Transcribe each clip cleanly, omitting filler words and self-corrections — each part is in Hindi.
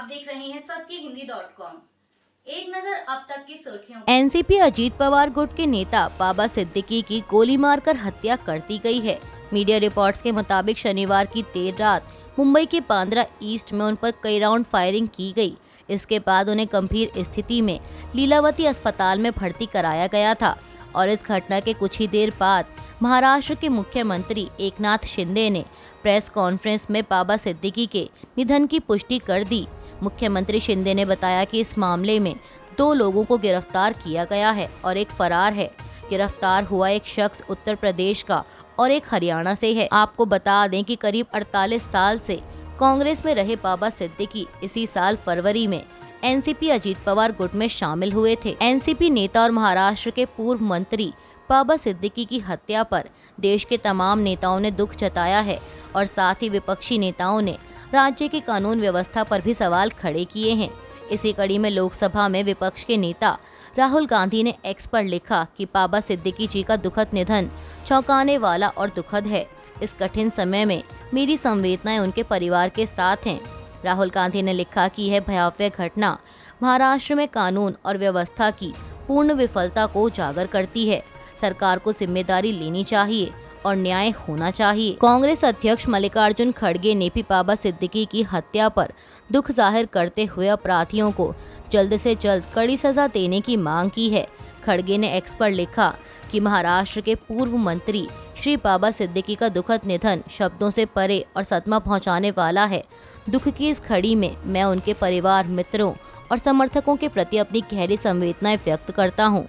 देख रहे हैं सत्यहिंदी.com। एक नजर अब तक की सुर्खियों। एनसीपी अजीत पवार गुट के नेता बाबा सिद्दीकी की गोली मारकर हत्या कर दी गई है। मीडिया रिपोर्ट्स के मुताबिक शनिवार की देर रात मुंबई के बांद्रा ईस्ट में उन पर कई राउंड फायरिंग की गई। इसके बाद उन्हें गंभीर स्थिति में लीलावती अस्पताल में भर्ती कराया गया था और इस घटना के कुछ ही देर बाद महाराष्ट्र के मुख्यमंत्री एकनाथ शिंदे ने प्रेस कॉन्फ्रेंस में बाबा सिद्दीकी के निधन की पुष्टि कर दी। मुख्यमंत्री शिंदे ने बताया कि इस मामले में 2 लोगों को गिरफ्तार किया गया है और एक फरार है। गिरफ्तार हुआ एक शख्स उत्तर प्रदेश का और एक हरियाणा से है। आपको बता दें कि करीब 48 साल से कांग्रेस में रहे बाबा सिद्दीकी इसी साल फरवरी में एनसीपी अजीत पवार गुट में शामिल हुए थे। एनसीपी नेता और महाराष्ट्र के पूर्व मंत्री बाबा सिद्दीकी की हत्या पर देश के तमाम नेताओं ने दुख जताया है और साथ ही विपक्षी नेताओं ने राज्य की कानून व्यवस्था पर भी सवाल खड़े किए हैं। इसी कड़ी में लोकसभा में विपक्ष के नेता राहुल गांधी ने एक्स पर लिखा कि बाबा सिद्दीकी जी का दुखद निधन चौंकाने वाला और दुखद है। इस कठिन समय में मेरी संवेदनाएं उनके परिवार के साथ हैं। राहुल गांधी ने लिखा कि यह भयावह घटना महाराष्ट्र में कानून और व्यवस्था की पूर्ण विफलता को उजागर करती है। सरकार को जिम्मेदारी लेनी चाहिए और न्याय होना चाहिए। कांग्रेस अध्यक्ष मल्लिकार्जुन खड़गे ने भी बाबा सिद्दीकी की हत्या पर दुख जाहिर करते हुए अपराधियों को जल्द से जल्द कड़ी सजा देने की मांग की है। खड़गे ने एक्स पर लिखा कि महाराष्ट्र के पूर्व मंत्री श्री बाबा सिद्दीकी का दुखद निधन शब्दों से परे और सदमा पहुंचाने वाला है। दुख की इस घड़ी में मैं उनके परिवार, मित्रों और समर्थकों के प्रति अपनी गहरी संवेदनाएं व्यक्त करता हूं।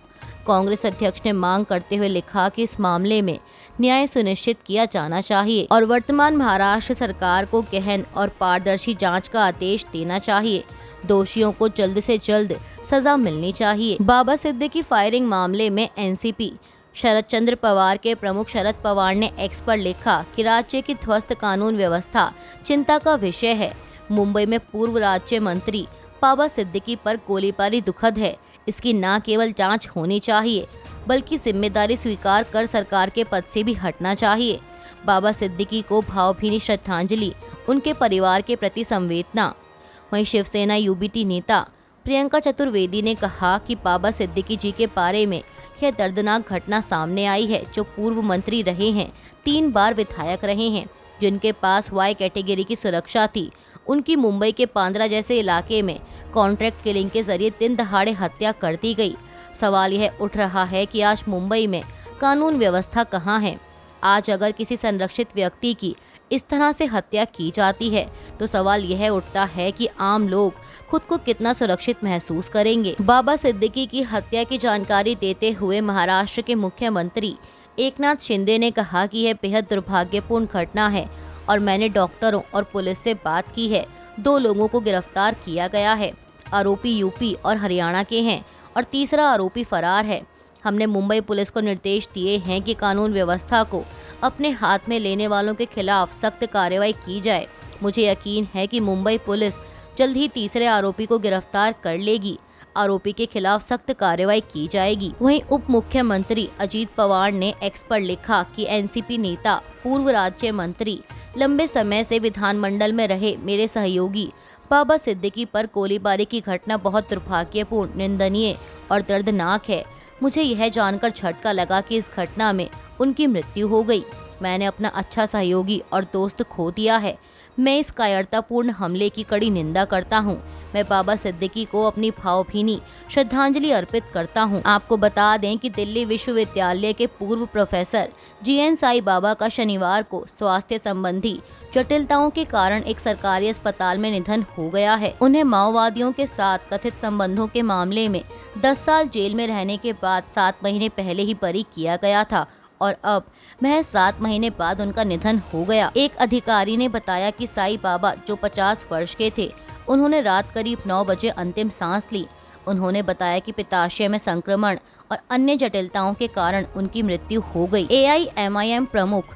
कांग्रेस अध्यक्ष ने मांग करते हुए लिखा कि इस मामले में न्याय सुनिश्चित किया जाना चाहिए और वर्तमान महाराष्ट्र सरकार को गहन और पारदर्शी जांच का आदेश देना चाहिए। दोषियों को जल्द से जल्द सजा मिलनी चाहिए। बाबा सिद्दीकी फायरिंग मामले में एनसीपी शरद चंद्र पवार के प्रमुख शरद पवार ने एक्स पर लिखा कि राज्य की ध्वस्त कानून व्यवस्था चिंता का विषय है। मुंबई में पूर्व राज्य मंत्री बाबा सिद्दीकी पर गोलीबारी दुखद है। इसकी न केवल जांच होनी चाहिए बल्कि जिम्मेदारी स्वीकार कर सरकार के पद से भी हटना चाहिए। बाबा सिद्दीकी को भावभीनी श्रद्धांजलि, उनके परिवार के प्रति संवेदना। वहीं शिवसेना यूबीटी नेता प्रियंका चतुर्वेदी ने कहा कि बाबा सिद्दीकी जी के बारे में यह दर्दनाक घटना सामने आई है, जो पूर्व मंत्री रहे हैं, 3 बार विधायक रहे हैं, जिनके पास वाई कैटेगरी की सुरक्षा थी। उनकी मुंबई के बांद्रा जैसे इलाके में कॉन्ट्रैक्ट किलिंग के जरिए दिन दहाड़े हत्या कर दी गई। सवाल यह उठ रहा है कि आज मुंबई में कानून व्यवस्था कहाँ है। आज अगर किसी संरक्षित व्यक्ति की इस तरह से हत्या की जाती है तो सवाल यह उठता है कि आम लोग खुद को कितना सुरक्षित महसूस करेंगे। बाबा सिद्दीकी की हत्या की जानकारी देते हुए महाराष्ट्र के मुख्यमंत्री एकनाथ शिंदे ने कहा कि यह बेहद दुर्भाग्यपूर्ण घटना है और मैंने डॉक्टरों और पुलिस से बात की है। 2 लोगों को गिरफ्तार किया गया है। आरोपी यूपी और हरियाणा के हैं और तीसरा आरोपी फरार है। हमने मुंबई पुलिस को निर्देश दिए हैं कि कानून व्यवस्था को अपने हाथ में लेने वालों के खिलाफ सख्त कार्रवाई की जाए। मुझे यकीन है कि मुंबई पुलिस जल्द ही तीसरे आरोपी को गिरफ्तार कर लेगी। आरोपी के खिलाफ सख्त कार्रवाई की जाएगी। वहीं उप मुख्यमंत्री अजीत पवार ने एक्स पर लिखा कि एनसीपी नेता, पूर्व राज्य मंत्री, लंबे समय से विधानमंडल में रहे मेरे सहयोगी बाबा सिद्दीकी पर गोलीबारी की घटना बहुत दुर्भाग्यपूर्ण, निंदनीय और दर्दनाक है। मुझे यह जानकर झटका लगा कि इस घटना में उनकी मृत्यु हो गई। मैंने अपना अच्छा सहयोगी और दोस्त खो दिया है। मैं इस कायरतापूर्ण हमले की कड़ी निंदा करता हूं। मैं बाबा सिद्दीकी को अपनी भावभीनी श्रद्धांजलि अर्पित करता हूं। आपको बता दें कि दिल्ली विश्वविद्यालय के पूर्व प्रोफेसर जीएन साई बाबा का शनिवार को स्वास्थ्य संबंधी जटिलताओं के कारण एक सरकारी अस्पताल में निधन हो गया है। उन्हें माओवादियों के साथ कथित संबंधों के मामले में 10 साल जेल में रहने के बाद 7 महीने पहले ही बरी किया गया था और अब महज 7 महीने बाद उनका निधन हो गया। एक अधिकारी ने बताया कि साई बाबा, जो 50 वर्ष के थे, उन्होंने रात करीब 9 बजे अंतिम सांस ली। उन्होंने बताया कि पित्ताशय में संक्रमण और अन्य जटिलताओं के कारण उनकी मृत्यु हो गई। एआईएमआईएम प्रमुख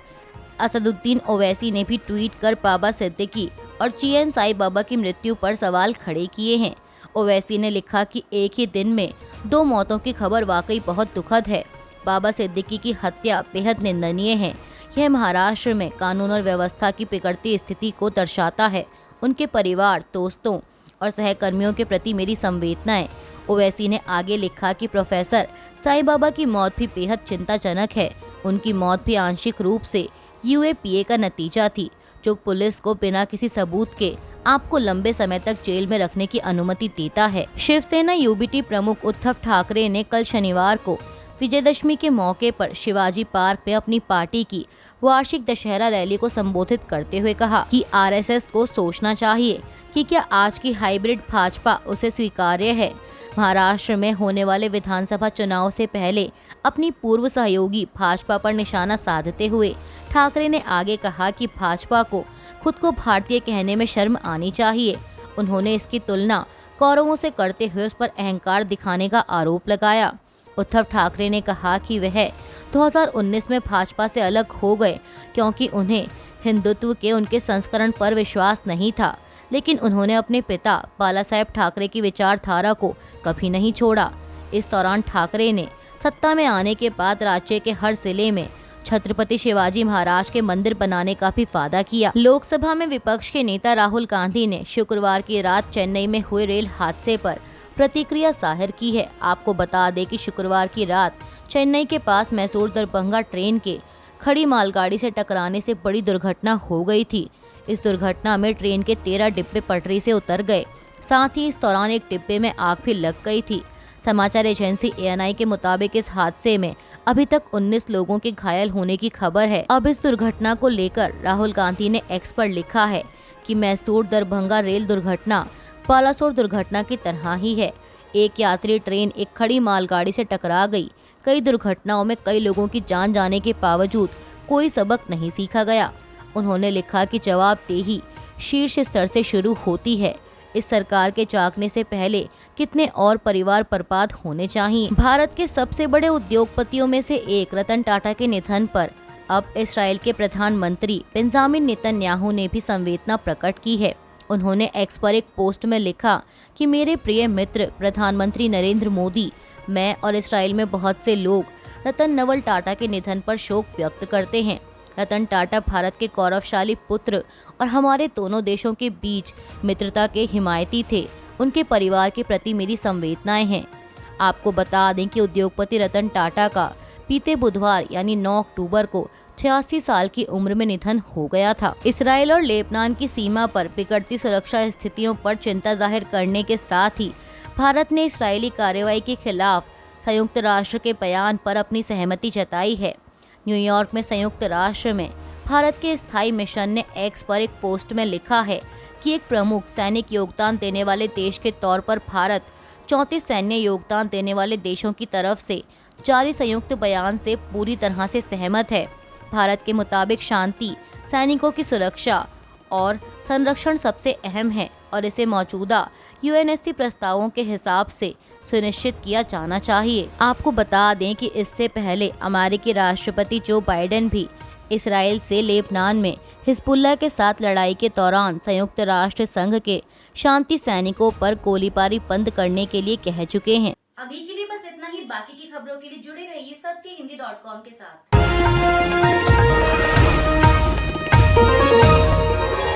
असदुद्दीन ओवैसी ने भी ट्वीट कर बाबा सिद्दीकी और जीएन साई बाबा की मृत्यु पर सवाल खड़े किए हैं। ओवैसी ने लिखा कि एक ही दिन में 2 मौतों की खबर वाकई बहुत दुखद है। बाबा सिद्दीकी की हत्या बेहद निंदनीय है। यह महाराष्ट्र में कानून और व्यवस्था की बिगड़ती स्थिति को दर्शाता है। उनके परिवार, दोस्तों और सहकर्मियों के प्रति मेरी संवेदनाएं। ओवैसी ने आगे लिखा कि प्रोफेसर साईं बाबा की मौत भी बेहद चिंताजनक है। उनकी मौत भी आंशिक रूप से यूएपीए का नतीजा थी, जो पुलिस को बिना किसी सबूत के आपको लंबे समय तक जेल में रखने की अनुमति देता है। शिवसेना यूबीटी प्रमुख उद्धव ठाकरे ने कल शनिवार को विजयदशमी के मौके पर शिवाजी पार्क में अपनी पार्टी की वार्षिक दशहरा रैली को संबोधित करते हुए कहा कि आरएसएस को सोचना चाहिए कि क्या आज की हाइब्रिड भाजपा उसे स्वीकार्य है। महाराष्ट्र में होने वाले विधानसभा चुनाव से पहले अपनी पूर्व सहयोगी भाजपा पर निशाना साधते हुए ठाकरे ने आगे कहा कि भाजपा को खुद को भारतीय कहने में शर्म आनी चाहिए। उन्होंने इसकी तुलना कौरवों से करते हुए उस पर अहंकार दिखाने का आरोप लगाया। उद्धव ठाकरे ने कहा कि वह 2019 में भाजपा से अलग हो गए क्योंकि उन्हें हिंदुत्व के उनके संस्करण पर विश्वास नहीं था, लेकिन उन्होंने अपने पिता बाला साहेब ठाकरे की विचारधारा को कभी नहीं छोड़ा। इस दौरान ठाकरे ने सत्ता में आने के बाद राज्य के हर जिले में छत्रपति शिवाजी महाराज के मंदिर बनाने का भी वादा किया। लोकसभा में विपक्ष के नेता राहुल गांधी ने शुक्रवार की रात चेन्नई में हुए रेल हादसे पर प्रतिक्रिया जाहिर की है। आपको बता दें कि शुक्रवार की रात चेन्नई के पास मैसूर दरभंगा ट्रेन के खड़ी मालगाड़ी से टकराने से बड़ी दुर्घटना हो गई थी। इस दुर्घटना में ट्रेन के 13 डिब्बे पटरी से उतर गए। साथ ही इस दौरान एक डिब्बे में आग भी लग गई थी। समाचार एजेंसी एएनआई के मुताबिक इस हादसे में अभी तक 19 लोगों के घायल होने की खबर है। अब इस दुर्घटना को लेकर राहुल गांधी ने एक्स पर लिखा है कि मैसूर दरभंगा रेल दुर्घटना बालासोर दुर्घटना की तरह ही है। एक यात्री ट्रेन एक खड़ी मालगाड़ी से टकरा गई। कई दुर्घटनाओं में कई लोगों की जान जाने के बावजूद कोई सबक नहीं सीखा गया। उन्होंने लिखा कि जवाबदेही शीर्ष स्तर से शुरू होती है। इस सरकार के जागने से पहले कितने और परिवार बर्बाद होने चाहिए। भारत के सबसे बड़े उद्योगपतियों में से एक रतन टाटा के निधन पर अब इस्राएल के प्रधानमंत्री बेंजामिन नेतन्याहू ने भी संवेदना प्रकट की है। उन्होंने एक्स पर एक पोस्ट में लिखा कि मेरे प्रिय मित्र प्रधानमंत्री नरेंद्र मोदी, मैं और इस्राएल में बहुत से लोग रतन नवल टाटा के निधन पर शोक व्यक्त करते हैं। रतन टाटा भारत के गौरवशाली पुत्र और हमारे दोनों देशों के बीच मित्रता के हिमायती थे। उनके परिवार के प्रति मेरी संवेदनाएं हैं। आपको बता दें कि उद्योगपति रतन टाटा का बीते बुधवार यानी 9 अक्टूबर को 86 साल की उम्र में निधन हो गया था। इस्राएल और लेबनान की सीमा पर बिगड़ती सुरक्षा स्थितियों पर चिंता जाहिर करने के साथ ही भारत ने इस्राएली कार्रवाई के खिलाफ संयुक्त राष्ट्र के बयान पर अपनी सहमति जताई है। न्यूयॉर्क में संयुक्त राष्ट्र में भारत के स्थायी मिशन ने एक्स पर एक पोस्ट में लिखा है कि एक प्रमुख सैनिक योगदान देने वाले देश के तौर पर भारत 34 सैन्य योगदान देने वाले देशों की तरफ से जारी संयुक्त बयान से पूरी तरह से सहमत है। भारत के मुताबिक शांति, सैनिकों की सुरक्षा और संरक्षण सबसे अहम है और इसे मौजूदा यूएनएससी प्रस्तावों के हिसाब से सुनिश्चित किया जाना चाहिए। आपको बता दें कि इससे पहले अमेरिकी राष्ट्रपति जो बाइडेन भी इस्राएल से लेबनान में हिजबुल्लाह के साथ लड़ाई के दौरान संयुक्त राष्ट्र संघ के शांति सैनिकों पर गोलीबारी बंद करने के लिए कह चुके हैं। अभी के लिए बस इतना ही। बाकी की खबरों के लिए जुड़े रहिए सत्य हिंदी.com के साथ।